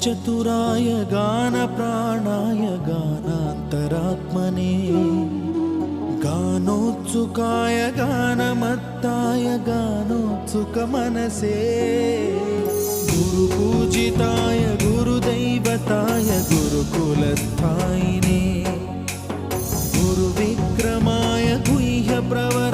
चतुराय गानप्राणाय गानान्तरात्मने गानोत्सुकाय गानमत्ताय गानोत्सुकमनसे गुरुपूजिताय गुरुदैवताय गुरुकुलस्थायिने गुरुविक्रमाय गुह्यप्रवर